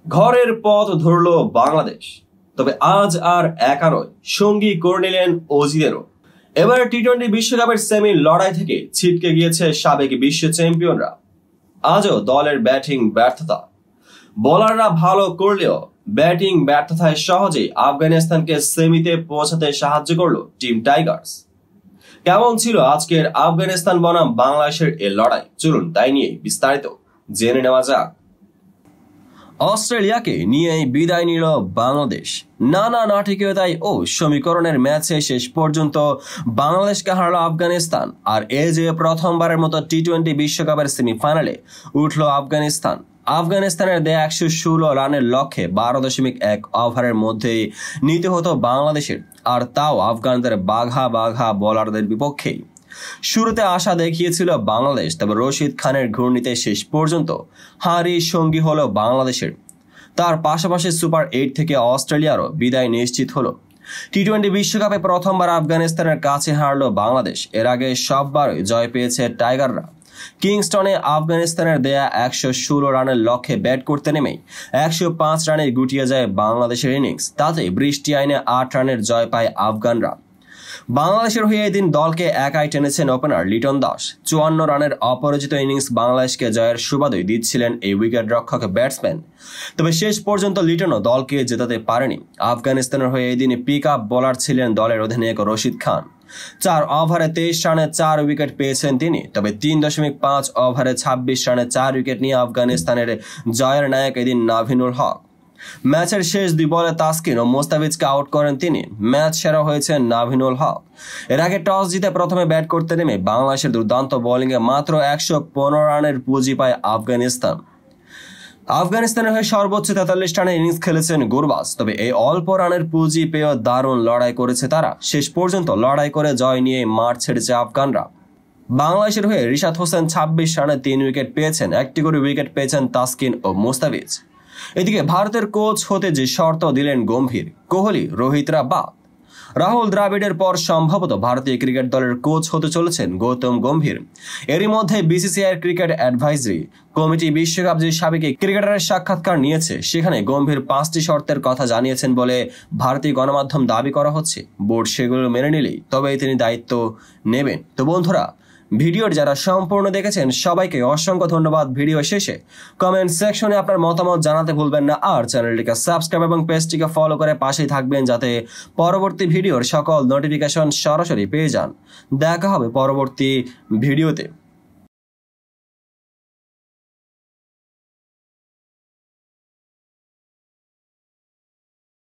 ঘরের পথ ধরল বাংলাদেশ, তবে আজ আর একা নয়, সঙ্গী করে নিলেন অজিদেরও। এবার টি-20 বিশ্বকাপের সেমি লড়াই থেকে ছিটকে গিয়েছে সাবেক বিশ্ব চ্যাম্পিয়নরা। আজও দলের ব্যাটিং ব্যর্থতা, বোলাররা ভালো করলেও ব্যাটিং ব্যর্থতায় সহজেই আফগানিস্তানকে সেমিতে পৌঁছাতে সাহায্য করল টিম টাইগার্স। কেমন ছিল আজকের আফগানিস্তান বনাম বাংলাদেশের এ লড়াই, চলুন তাই নিয়ে বিস্তারিত জেনে নেওয়া যাক। অস্ট্রেলিয়াকে নিয়েই বিদায় নিল বাংলাদেশ। নানা নাটকীয়তায় ও সমীকরণের ম্যাচে শেষ পর্যন্ত বাংলাদেশকে হারালো আফগানিস্তান। আর এই যে প্রথমবারের মতো টি-20 বিশ্বকাপের সেমিফাইনালে উঠল আফগানিস্তান। আফগানিস্তানের দেয়া 116 রানের লক্ষ্যে 12.1 ওভারের মধ্যেই নিতে হতো বাংলাদেশের, আর তাও আফগানদের বাঘা বাঘা বোলারদের বিপক্ষেই। শুরুতে আশা দেখিয়েছিল বাংলাদেশ, তবে রশিদ খানের ঘূর্ণিতে শেষ পর্যন্ত হারই সঙ্গী হলো বাংলাদেশের। তার পাশাপাশি সুপার 8 থেকে অস্ট্রেলিয়ারও বিদায় নিশ্চিত হলো। টি-20 বিশ্বকাপে প্রথমবার আফগানিস্তানের কাছে হারলো বাংলাদেশ। এর আগে সববারই জয় পেয়েছে টাইগাররা। কিংস্টনে আফগানিস্তানের দেয়া 116 রানের লক্ষ্যে ব্যাট করতে নেমেই 105 রানে গুটিয়ে যায় বাংলাদেশের ইনিংস। তাতে বৃষ্টি আইনে 8 রানের জয় পায় আফগানরা। বাংলাদেশের হয়ে এদিন দলকে একাই টেনেছেন ওপেনার লিটন দাস। 54 রানের অপরাজিত ইনিংস বাংলাদেশকে জয়ের সুবাদই দিচ্ছিলেন এই উইকেট রক্ষক ব্যাটসম্যান। তবে শেষ পর্যন্ত লিটনও দলকে জেতাতে পারেনি। আফগানিস্তানের হয়ে এদিন পিক আপ বোলার ছিলেন দলের অধিনায়ক রশিদ খান। 4 ওভারে 23 রানে 4 উইকেট পেয়েছেন তিনি। তবে 3.5 ওভারে 26 রানে 4 উইকেট নিয়ে আফগানিস্তানের জয়ের নায়ক এদিন নাভিনুল হক। ম্যাচের শেষ 2 বলে তাসকিন ও মোস্তাফিজকে আউট করেন তিনি। ম্যাচ সেরা হয়েছেন নাভিনুল হক। এর আগে টস জিতে প্রথমে ব্যাট করতে নেমে বাংলাদেশের দুর্দান্ত বোলিংয়ে মাত্র 115 রানের পুঁজি পায় আফগানিস্তান। আফগানিস্তানের হয়ে সর্বোচ্চ 43 রানের ইনিংস খেলেছেন গুরবাজ। তবে এই অল্প রানের পুঁজি পেয়েও দারুণ লড়াই করেছে তারা। শেষ পর্যন্ত লড়াই করে জয় নিয়ে মাঠ ছেড়েছে আফগানরা। বাংলাদেশের হয়ে রিশাদ হোসেন 26 রানে 3 উইকেট পেয়েছেন। একটি করে উইকেট পেয়েছেন তাসকিন ও মোস্তাফিজ। এদিকে ভারতের কোচ হতে যে শর্ত দিলেন গম্ভীর, কোহলি রোহিতরা বাদ। রাহুল দ্রাবিড়ের পর সম্ভবত ভারতীয় ক্রিকেট দলের কোচ হতে চলেছেন গৌতম গম্ভীর। এরই মধ্যে বিসিসিআই ক্রিকেট অ্যাডভাইজরি কমিটি বিশ্বকাপ যে সাবেক ক্রিকেটারের সাক্ষাৎকার নিয়েছে, সেখানে গম্ভীর 5টি শর্তের কথা জানিয়েছেন বলে ভারতীয় গণমাধ্যম দাবি করা হচ্ছে। বোর্ড সেগুলো মেনে নিলেই তবেই তিনি দায়িত্ব নেবেন। তো বন্ধুরা, ভিডিওর যারা সম্পূর্ণ দেখেছেন সবাইকে অসংখ্য ধন্যবাদ। ভিডিও শেষে কমেন্ট সেকশনে আপনার মতামত জানাতে ভুলবেন না। আর চ্যানেলটিকে সাবস্ক্রাইব এবং পেজটিকে ফলো করে পাশেই থাকবেন, যাতে পরবর্তী ভিডিওর সকল নোটিফিকেশন সরাসরি পেয়ে যান। দেখা হবে পরবর্তী ভিডিওতে।